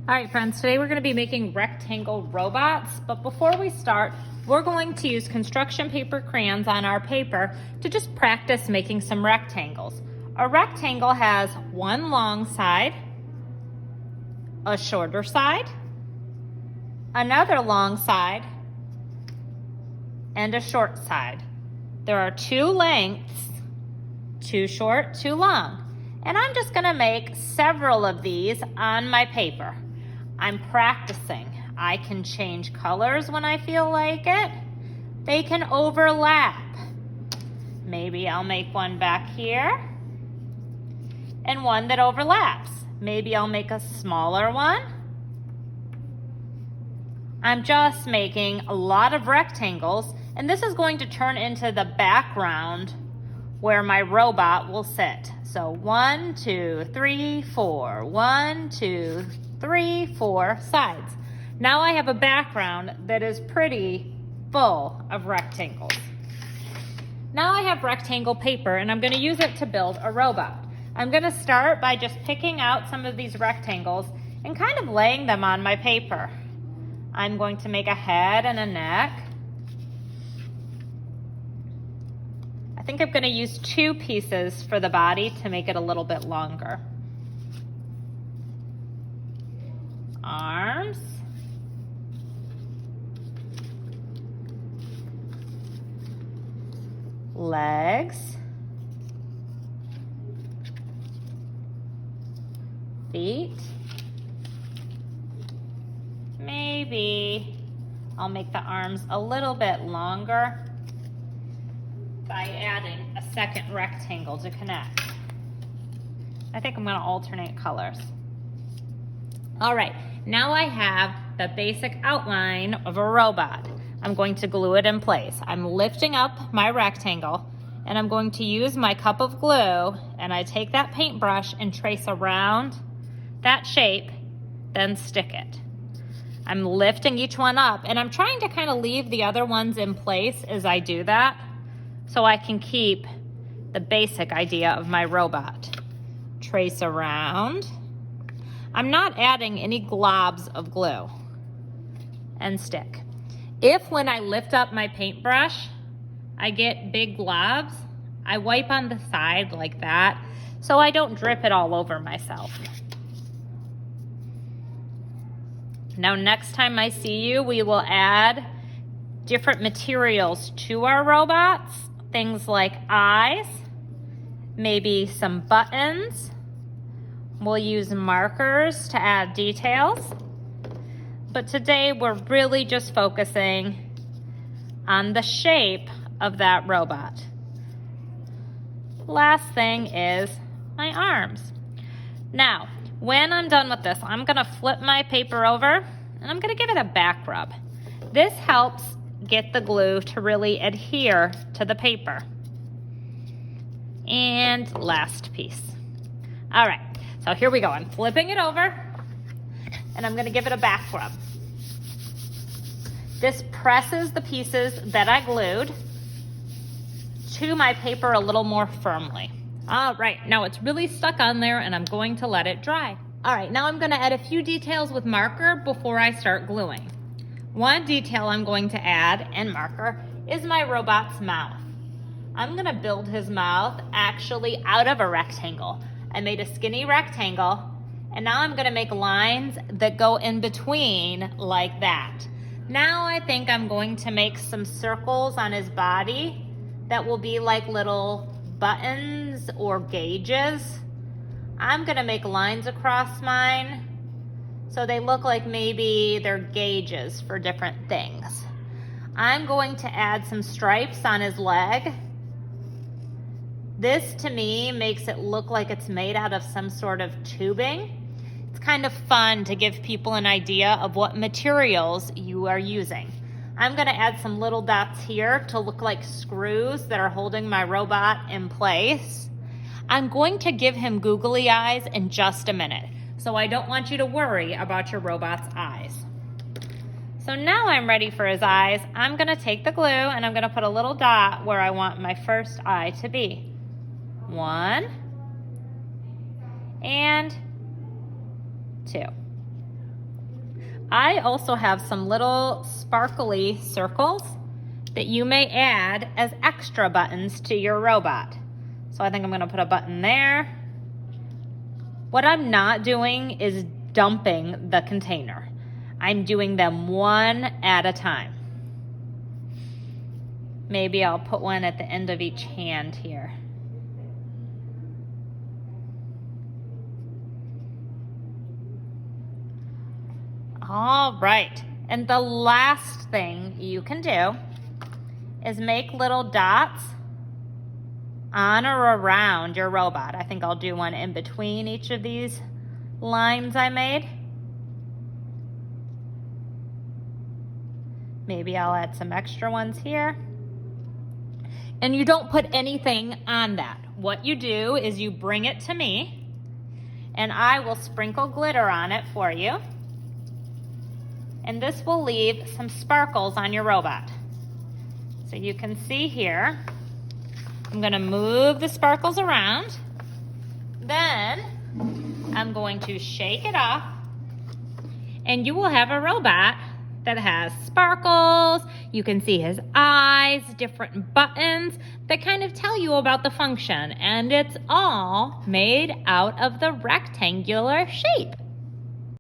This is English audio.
All right, friends, today we're going to be making rectangle robots, but before we start, we're going to use construction paper crayons on our paper to just practice making some rectangles. A rectangle has one long side, a shorter side, another long side, and a short side. There are two lengths, too short, too long, and I'm just going to make several of these on my paper. I'm practicing. I can change colors when I feel like it. They can overlap. Maybe I'll make one back here and one that overlaps. Maybe I'll make a smaller one. I'm just making a lot of rectangles, and this is going to turn into the background where my robot will sit. So 1, 2, 3, 4. 1, 2, 3, 4 sides. Now I have a background that is pretty full of rectangles. Now I have rectangle paper, and I'm going to use it to build a robot. I'm going to start by just picking out some of these rectangles and kind of laying them on my paper. I'm going to make a head and a neck. I think I'm going to use 2 pieces for the body to make it a little bit longer. Arms. Legs. Feet. Maybe I'll make the arms a little bit longer by adding a second rectangle to connect. I think I'm going to alternate colors. All right, now I have the basic outline of a robot. I'm going to glue it in place. I'm lifting up my rectangle, and I'm going to use my cup of glue, and I take that paintbrush and trace around that shape, then stick it. I'm lifting each one up, and I'm trying to kind of leave the other ones in place as I do that, so I can keep the basic idea of my robot. Trace around. I'm not adding any globs of glue, and stick. If when I lift up my paintbrush, I get big globs, I wipe on the side like that so I don't drip it all over myself. Now next time I see you, we will add different materials to our robots. Things like eyes, maybe some buttons. We'll use markers to add details. But today we're really just focusing on the shape of that robot. Last thing is my arms. Now, when I'm done with this, I'm gonna flip my paper over and I'm gonna give it a back rub. This helps get the glue to really adhere to the paper. And last piece. All right, so here we go. I'm flipping it over and I'm gonna give it a back rub. This presses the pieces that I glued to my paper a little more firmly. All right, now it's really stuck on there and I'm going to let it dry. All right, now I'm gonna add a few details with marker before I start gluing. One detail I'm going to add in marker is my robot's mouth. I'm gonna build his mouth actually out of a rectangle. I made a skinny rectangle, and now I'm gonna make lines that go in between like that. Now I think I'm going to make some circles on his body that will be like little buttons or gauges. I'm gonna make lines across mine so they look like maybe they're gauges for different things. I'm going to add some stripes on his leg. This to me makes it look like it's made out of some sort of tubing. It's kind of fun to give people an idea of what materials you are using. I'm gonna add some little dots here to look like screws that are holding my robot in place. I'm going to give him googly eyes in just a minute, so I don't want you to worry about your robot's eyes. So now I'm ready for his eyes. I'm gonna take the glue and I'm gonna put a little dot where I want my first eye to be. 1 and 2. I also have some little sparkly circles that you may add as extra buttons to your robot. So I think I'm gonna put a button there. What I'm not doing is dumping the container. I'm doing them one at a time. Maybe I'll put one at the end of each hand here. All right, and the last thing you can do is make little dots on or around your robot. I think I'll do one in between each of these lines I made. Maybe I'll add some extra ones here. And you don't put anything on that. What you do is you bring it to me and I will sprinkle glitter on it for you. And this will leave some sparkles on your robot. So you can see here, I'm gonna move the sparkles around. Then I'm going to shake it off and you will have a robot that has sparkles. You can see his eyes, different buttons that kind of tell you about the function. And it's all made out of the rectangular shape.